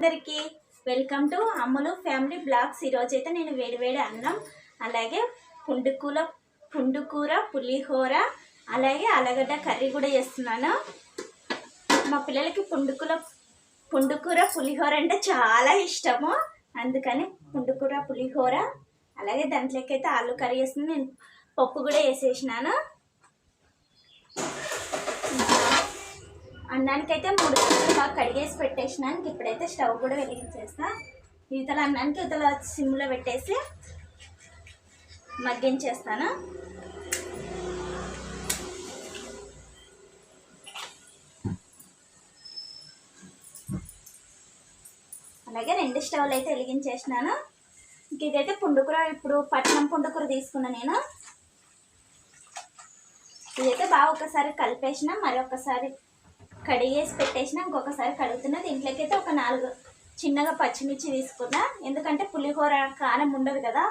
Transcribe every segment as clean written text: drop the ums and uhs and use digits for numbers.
అందరికీ welcome to Ammulu family vlogs. ఈరోజు అయితే నేను వేడివేడి అన్నం, అలాగే పుండుకూర పులిహోర, అలాగే ఆలుగడ్డ కర్రీ కూడా చేస్తున్నాను. మా పిల్లలకి పుండుకూర పులిహోర అంటే చాలా ఇష్టము. అందుకని పుండుకూర పులిహోర, అలాగే దాంట్లోకి అయితే ఆలు కర్రీ చేస్తుంది. నేను పప్పు కూడా వేసేసినాను. అన్నానికైతే 3 గంటలు బాగా కడిగేసి పెట్టేసినాను. ఇప్పుడైతే స్టవ్ కూడా వెలిగించేస్తా. ఇవతల అన్నానికి ఇవతల సిమ్లో పెట్టేసి మగ్గించేస్తాను. అలాగే 2 స్టవ్లు అయితే వెలిగించేసినాను. ఇదైతే పుండుకూర, ఇప్పుడు పట్నం పుండుకూర తీసుకున్నా నేను. ఇదైతే బాగా ఒకసారి కలిపేసిన, మరొకసారి కడిగేసి పెట్టేసిన, ఇంకొకసారి కడుగుతున్నా. దీంట్లోకి అయితే ఒక 4 చిన్నగా పచ్చిమిర్చి తీసుకున్నా, ఎందుకంటే పులిహోర కారం ఉండదు కదా,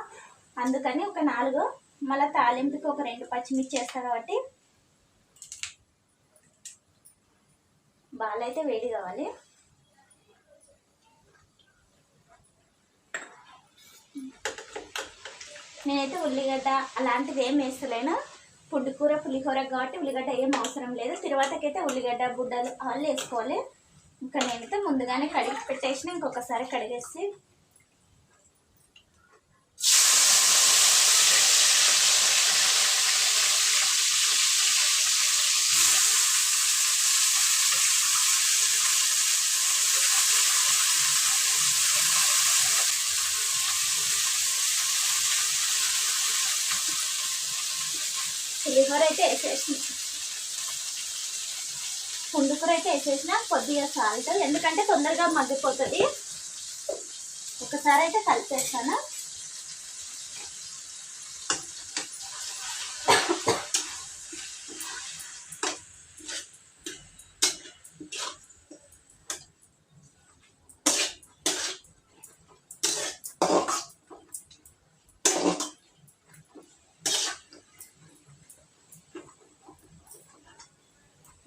అందుకని ఒక 4. మళ్ళీ తాలింపుకి ఒక 2 పచ్చిమిర్చి వేస్తా కాబట్టి బాగా అయితే వేడి కావాలి. నేనైతే ఉల్లిగడ్డ అలాంటివి ఏం వేస్తలేను. పుండుకూర పులిహోర కాబట్టి ఉల్లిగడ్డ ఏం అవసరం లేదు. తర్వాతకైతే ఉల్లిగడ్డ బుడ్డలు ఆలు వేసుకోవాలి. ఇంకా నేనైతే ముందుగానే కడిగి పెట్టేసిన, ఇంకొకసారి కడిగేసి పులిహోర అయితే వేసేసిన, పుండుకూర అయితే వేసేసిన. కొద్దిగా సాల్ట్, ఎందుకంటే తొందరగా మగ్గిపోతుంది. ఒకసారి అయితే కలిపేస్తాను.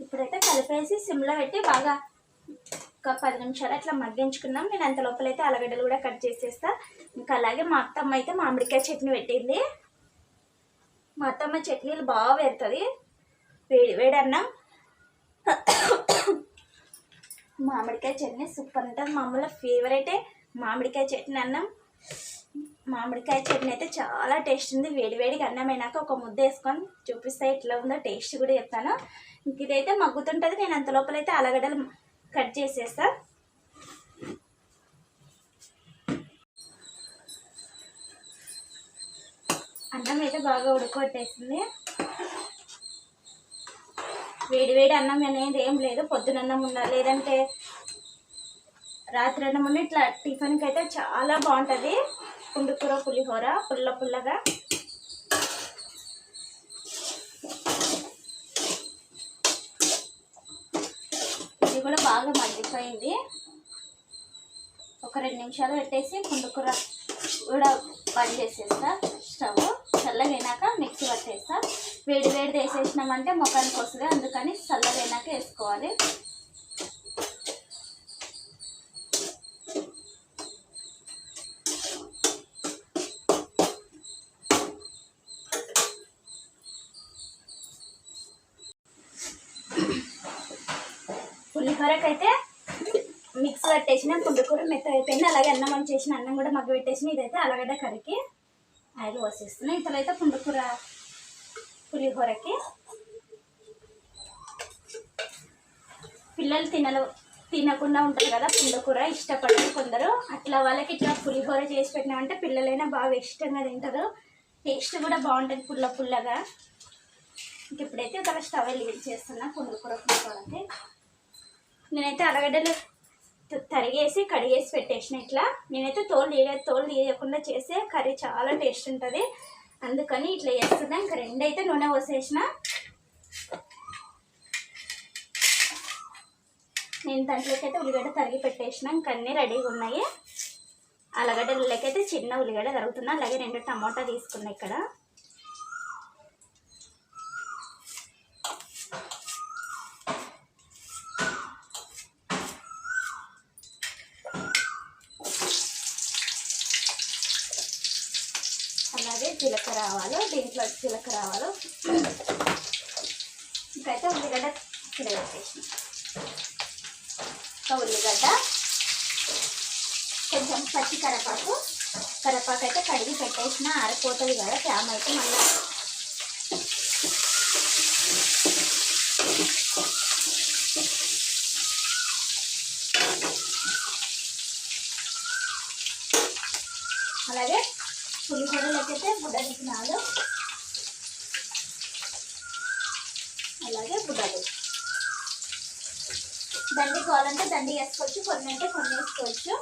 ఇప్పుడైతే కలిపేసి సిమ్లో పెట్టి బాగా ఒక 10 నిమిషాలు అట్లా మగ్గించుకున్నాం. నేను అంత లోపలైతే ఆలుగడ్డలు కూడా కట్ చేసేస్తా. ఇంకా అలాగే మా అత్తమ్మ అయితే మామిడికాయ చట్నీ పెట్టింది. మా అత్తమ్మ చట్నీలు బాగా పెడుతుంది. వేడి అన్నం మామిడికాయ చట్నీ సూపర్ ఉంటుంది. మామూలు ఫేవరెటే మామిడికాయ చట్నీ అన్నం. మామిడికాయ చట్నీ అయితే చాలా టేస్ట్ ఉంది. వేడివేడిగా అన్నం అయినాక ఒక ముద్ద వేసుకొని చూపిస్తే ఎట్లా ఉందో టేస్ట్ కూడా చెప్తాను. ఇంక ఇదైతే మగ్గుతుంటుంది. నేను అంత లోపలైతే ఆలుగడ్డలు కట్ చేసేస్తా. అన్నం అయితే బాగా ఉడకొట్టేసింది. వేడివేడి అన్నం అనేది ఏం లేదు, పొద్దున అన్నం ఉండాలి, లేదంటే రాత్రి అన్నం ఉండి ఇట్లా టిఫిన్కి అయితే చాలా బాగుంటుంది. పుండుకూర పులిహోర పుల్లగా. ఇది కూడా బాగా మగ్గిపోయింది. ఒక 2 నిమిషాలు పెట్టేసి పుండుకూర కూడా బంద్ చేసేస్తా. Stove చల్లగైనాక mixie పట్టేస్తా. వేడిది వేసేసినామంటే ముఖానికి వస్తుంది, అందుకని చల్లగైనాక వేసుకోవాలి. పులిహోరకైతే మిక్స్ పెట్టేసిన, పుండుకూర మెత్త అయిపోయింది. అలాగే అన్నం చేసిన అన్నం కూడా మగ్గ పెట్టేసిన. ఇదైతే ఆలుగడ్డ కర్రీకి ఆయిల్ పోసేస్తున్నాయి. ఇతలైతే పుండుకూర పులిహోరకి. పిల్లలు తినకుండా ఉంటారు కదా పుండుకూర, ఇష్టపడరు కొందరు. అట్లా వాళ్ళకి ఇట్లా పులిహోర చేసి పెట్టినామంటే పిల్లలైనా బాగా ఇష్టంగా తింటారు. టేస్ట్ కూడా బాగుంటుంది పుల్లగా. ఇంక ఇప్పుడైతే ఒక స్టవ్ వెలిగించేస్తున్నా పుండుకూర పులిహోరకి. నేనైతే ఆలుగడ్డలు తరిగేసి కడిగేసి పెట్టేసిన. ఇట్లా నేనైతే తోలు తీయకుండా చేసే కర్రీ చాలా టేస్ట్ ఉంటుంది, అందుకని ఇట్లా చేస్తున్నా. ఇంకా 2 అయితే నూనె పోసేసిన. నేను దాంట్లోకి అయితే ఉల్లిగడ్డ తరిగి పెట్టేసిన. ఇంకా అన్నీ రెడీగా ఉన్నాయి. ఆలుగడ్డలకైతే చిన్న ఉల్లిగడ్డ తరుగుతున్నా, అలాగే 2 టమాటా తీసుకున్నా. ఇక్కడ జీలకర్ర ఆవాలు, దీంట్లో జీలకర్ర ఆవాలు. ఇంకైతే ఉల్లిగడ్డ తిరగేసేసిన. ఉల్లిగడ్డ, కొంచెం పచ్చి కరివేపాకు అయితే కడిగి పెట్టేసిన, ఆరిపోతుంది కదా తేమ అయితే. మళ్ళీ అలాగే పులిహోరలకైతే బుడ్డనికినాలు, అలాగే బుడ్డలు. దండి కావాలంటే దండి వేసుకోవచ్చు, కొన్ని అంటే కొన్ని వేసుకోవచ్చు.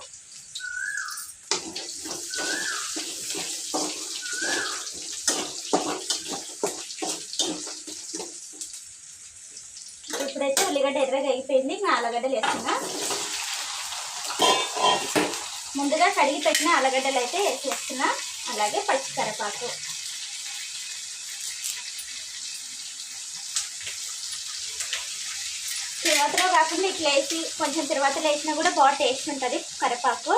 ఇప్పుడైతే ఉల్లిగడ్డ ఎర్రగా అయిపోయింది. ఇంకా ఆలుగడ్డలు వేస్తున్నా. ముందుగా కడిగి పెట్టిన ఆలుగడ్డలు అయితే వేసేస్తున్నా, అలాగే పచ్చి కరివేపాకు. తిరువాతలో కాకుండా ఇట్లా వేసి కొంచెం తిరువాతలో వేసినా కూడా బాగా టేస్ట్ ఉంటుంది. కరివేపాకు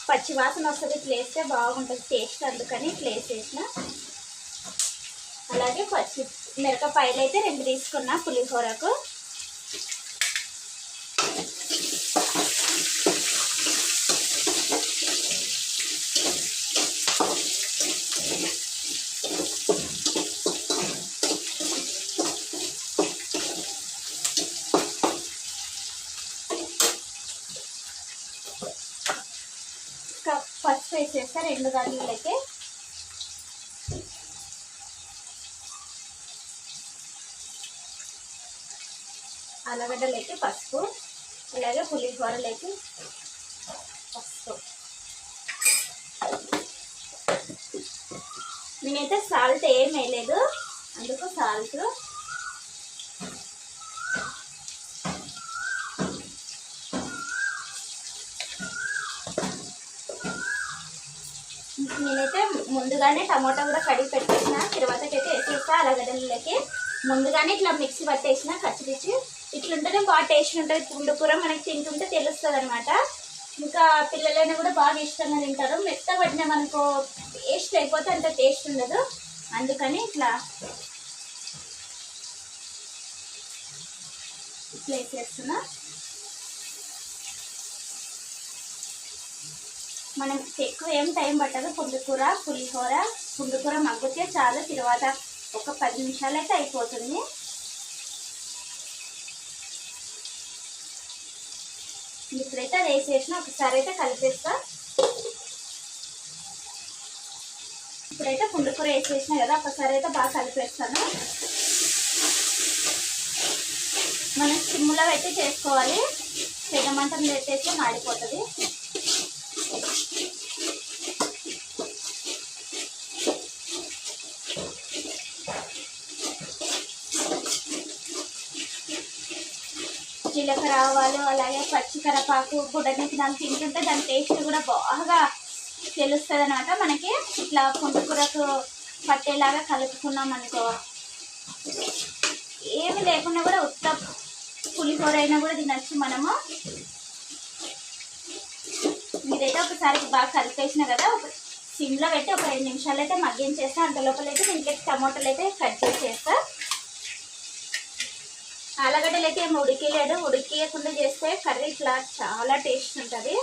పచ్చి వాసన వస్తుంది, ఇట్లా వేస్తే బాగుంటుంది టేస్ట్, అందుకని ఇట్లా వేసేసిన. అలాగే పచ్చి మిరపకాయలు అయితే 2 తీసుకున్నా పులిహోరకు. పసుపు వేసేస్తా 2 గంటలకి. ఆలుగడ్డలకి పసుపు, అలాగే పులిహోరలకి పసుపు. నేనైతే సాల్ట్ ఏం వేయలేదు, అందుకు సాల్ట్. నేనైతే ముందుగానే టమాటా కూడా కడిగి పెట్టేసిన, తర్వాతకైతే వేసేస్తా. ఆలుగడ్డలకి ముందుగానే ఇట్లా మిక్సీ పట్టేసిన కచ్చిపిచ్చి. ఇట్లుంటేనే బాగా టేస్ట్ ఉంటుంది పుండుకూర, మనకి తింటుంటే తెలుస్తుంది అనమాట. ఇంకా పిల్లలైనా కూడా బాగా ఇష్టంగా తింటారు. మెత్తబడినామనుకో టేస్ట్ అయిపోతే అంత టేస్ట్ ఉండదు, అందుకని ఇట్లా వేసేస్తున్నా. మనకి ఎక్కువ ఏం టైం పట్టదు. పుండుకూర మగ్గితే చాలు, తర్వాత ఒక 10 నిమిషాలు అయితే అయిపోతుంది. ఇప్పుడైతే అది వేసేసిన, ఒకసారి అయితే కలిపేస్తా. ఇప్పుడైతే పుండుకూర వేసేసిన కదా, ఒకసారి అయితే బాగా కలిపేస్తాను. మనం సిమ్లో అయితే చేసుకోవాలి, పెద్ద మంటం పెట్టేస్తే మాడిపోతుంది. జీలకర్ర ఆవాలు, అలాగే పచ్చి కరివేపాకు, బుడ్డనికినాలు తింటుంటే దాని టేస్ట్ కూడా బాగా తెలుస్తుంది అనమాట. మనకి ఇట్లా పుండుకూరకు పట్టేలాగా కలుపుకున్నాం అనుకో, ఏమి లేకుండా కూడా ఉత్త పులిహోర అయినా కూడా తినచ్చు మనము. ఇదైతే ఒకసారి బాగా కలిపేసిన కదా, ఒక సిమ్లో పెట్టి ఒక 2 నిమిషాలు అయితే మగ్గించేస్తా. అంత లోపలైతే దీంట్లోకి టమాటాలు అయితే కట్ చేసేస్తా. ఆలుగడ్డలు అయితే ఏమి ఉడికిలేడు, ఉడికియకుండా చేస్తే కర్రీ ఇట్లా చాలా టేస్ట్ ఉంటుంది.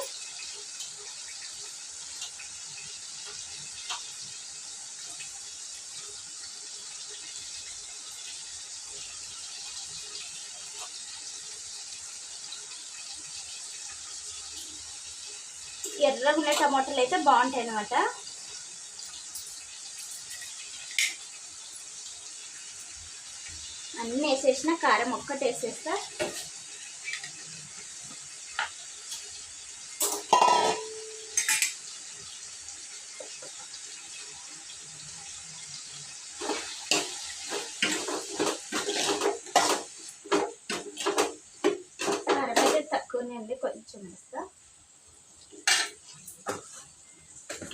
ఎర్రగా ఉన్న టమాటాలు అయితే బాగుంటాయి అన్నమాట. అన్నీ వేసేసిన, కారం ఒక్కటి వేసేస్తా. కారం అయితే తక్కువనే ఉంది, కొంచెం వేస్తా.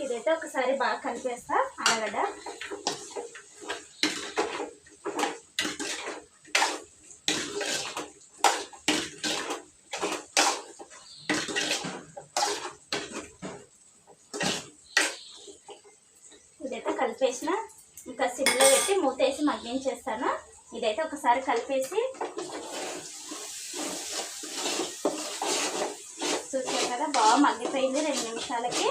ఇదైతే ఒకసారి బాగా కలిపేస్తా. ఆలుగడ్డ కలిపేసిన. ఇంకా సిమ్లో పెట్టి మూతేసి మగ్గించేస్తాను. ఇదైతే ఒకసారి కలిపేసి చూసారు కదా బాగా మగ్గిపోయింది 2 నిమిషాలకి.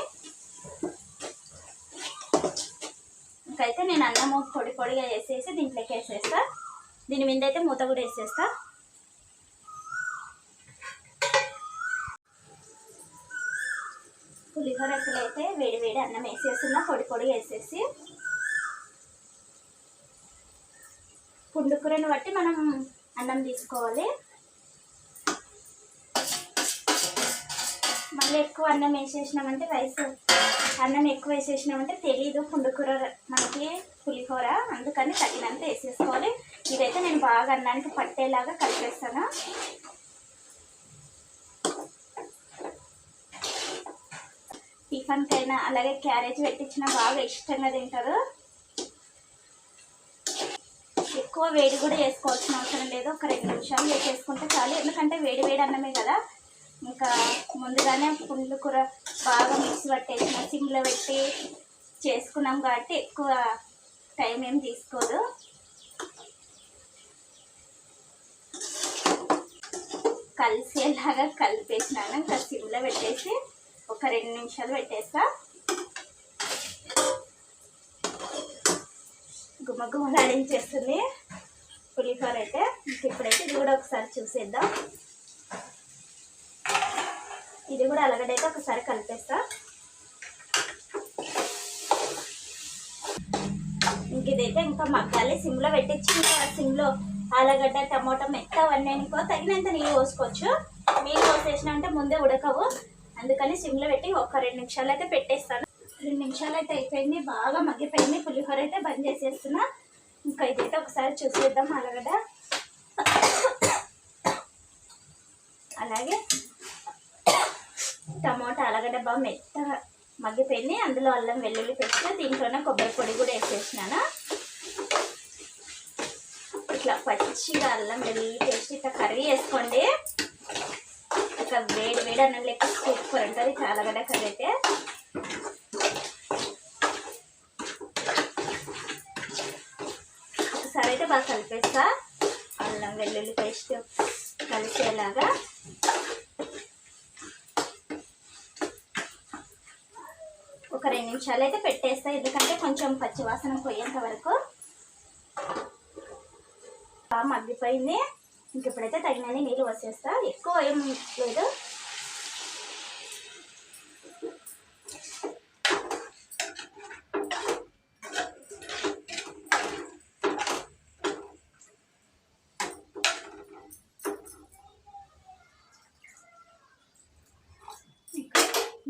ఇంకైతే నేను అన్నము పొడిగా వేసేసి దీంట్లోకి వేసేస్తా. దీని మీద అయితే మూత కూడా వేసేస్తా. పులిహోరకులు అయితే వేడి అన్నం వేసేస్తున్నా పొడి వేసేసి. పుండుకూరని బట్టి మనం అన్నం తీసుకోవాలి. మళ్ళీ ఎక్కువ అన్నం వేసేసినామంటే అన్నం ఎక్కువ వేసేసినామంటే తెలీదు పుండుకూర మనకి పులిహోర, అందుకని తగినంత వేసేసుకోవాలి. ఇదైతే నేను బాగా అన్నానికి పట్టేలాగా కలిపేస్తాను. టిఫిన్కైనా అలాగే క్యారేజ్ పెట్టించినా బాగా ఇష్టంగా తింటారు. ఎక్కువ వేడి కూడా చేసుకోవాల్సిన అవసరం లేదు. ఒక 2 నిమిషాలు వేసేసుకుంటే చాలు. ఎందుకంటే వేడి అన్నమే కదా. ఇంకా ముందుగానే పుండుకూర బాగా మిక్స్ పట్టేసిన సిమ్లో పెట్టి చేసుకున్నాం కాబట్టి ఎక్కువ టైం ఏం తీసుకోదు. కలిసేలాగా కలిపేసినాను. ఇంకా సిమ్లో పెట్టేసి ఒక 2 నిమిషాలు పెట్టేస్తా. గుమ్మగుమ్మలాడించేస్తుంది పులిహోర అయితే. ఇప్పుడైతే ఇది కూడా ఒకసారి చూసేద్దాం. ఇది కూడా అలగడైతే ఒకసారి కలిపేస్తా. ఇంక ఇదైతే ఇంకా మగ్గాలి. సిమ్లో పెట్టించి ఇంకా సిమ్లో ఆలుగడ్డ టమోటా మెత్తవన్నీ అనుకో తగినంత నీళ్ళు పోసుకోవచ్చు. నీళ్ళు పోసేసిన అంటే ముందే ఉడకవు, అందుకని సిమ్లో పెట్టి ఒక 2 నిమిషాలు అయితే పెట్టేస్తాను. 2 నిమిషాలు అయితే అయిపోయింది, బాగా మగ్గిపోయింది. పులిహోర అయితే బంద్ చేసేస్తున్నా. ఇంకా ఇదైతే ఒకసారి చూసేద్దాం. ఆలుగడ్డ అలాగే టమోటా ఆలుగడ్డ బాగా మెత్తగా మగ్గిపోయింది. అందులో అల్లం వెల్లుల్లి పేస్ట్, దీంట్లోనే కొబ్బరి పొడి కూడా వేసేసినాను. ఇట్లా పచ్చిగా అల్లం వెల్లుల్లి పేస్ట్ ఇట్లా కర్రీ వేసుకోండి. ఇక వేడి అన్నం లెక్క సూపర్ ఉంటుంది ఆలుగడ్డ కర్రీ అయితే. ఒకసారి అయితే బాగా కలిపేస్తా. అల్లం వెల్లుల్లి పేస్ట్ కలిసేలాగా ఒక 2 నిమిషాలు అయితే పెట్టేస్తా. ఎందుకంటే కొంచెం పచ్చివాసన పోయేంత వరకు. బాగా మగ్గిపోయింది. ఇంక ఇప్పుడైతే తగినన్ని నీళ్ళు వచ్చేస్తా. ఎక్కువ ఏం లేదు.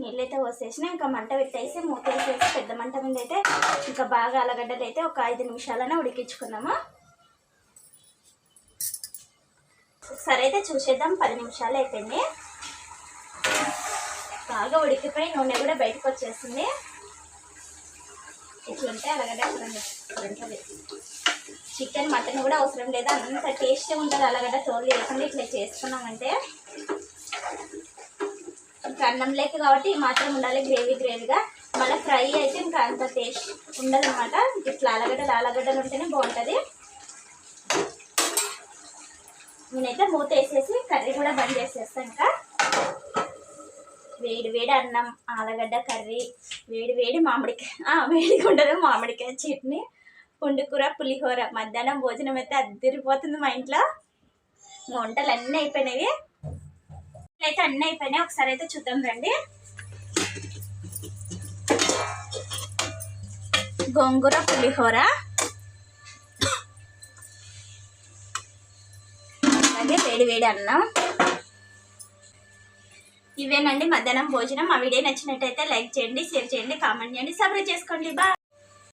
నీళ్ళైతే పోసేసిన. ఇంకా మంట పెట్టేసి మూత వేసేసి పెద్ద మంట మీద అయితే ఇంకా బాగా ఆలుగడ్డలు అయితే ఒక 5 నిమిషాలనే ఉడికించుకున్నాము. ఒకసారి అయితే చూసేద్దాం. 10 నిమిషాలు అయిపోయింది. బాగా ఉడికిపోయి నూనె కూడా బయటకు వచ్చేస్తుంది. ఇట్లుంటే ఆలుగడ్డ ఉంటుంది. చికెన్ మటన్ కూడా అవసరం లేదు, అంత టేస్ట్గా ఉంటుంది. ఆలుగడ్డ తోలు లేకుండా ఇట్లా చేసుకున్నామంటే. ఇంకా అన్నం లేక కాబట్టి మాత్రం ఉండాలి గ్రేవీగా. మళ్ళీ ఫ్రై అయితే ఇంకా అంత టేస్ట్ ఉండదు అనమాట. ఇట్లా ఆలుగడ్డలు ఉంటేనే బాగుంటుంది. నేనైతే మూత వేసేసి కర్రీ కూడా బంద్ చేసేస్తాను. ఇంకా వేడి అన్నం, ఆలుగడ్డ కర్రీ, వేడి మామిడికాయ, వేడిగా ఉండదు మామిడికాయ చట్నీ, పుండుకూర, పులిహోర. మధ్యాహ్నం భోజనం అయితే అద్దరిపోతుంది మా ఇంట్లో. వంటలు అన్నీ అయిపోయినాయి. అయితే అన్నీ అయిపోయినాయి. ఒకసారి అయితే చూద్దాం రండి. గోంగూర పులిహోర, అలాగే వేడి అన్నం. ఇవేనండి మధ్యాహ్నం భోజనం. మా వీడియో నచ్చినట్టయితే లైక్ చేయండి, షేర్ చేయండి, కామెంట్ చేయండి, సబ్స్క్రైబ్ చేసుకోండి. బాయ్.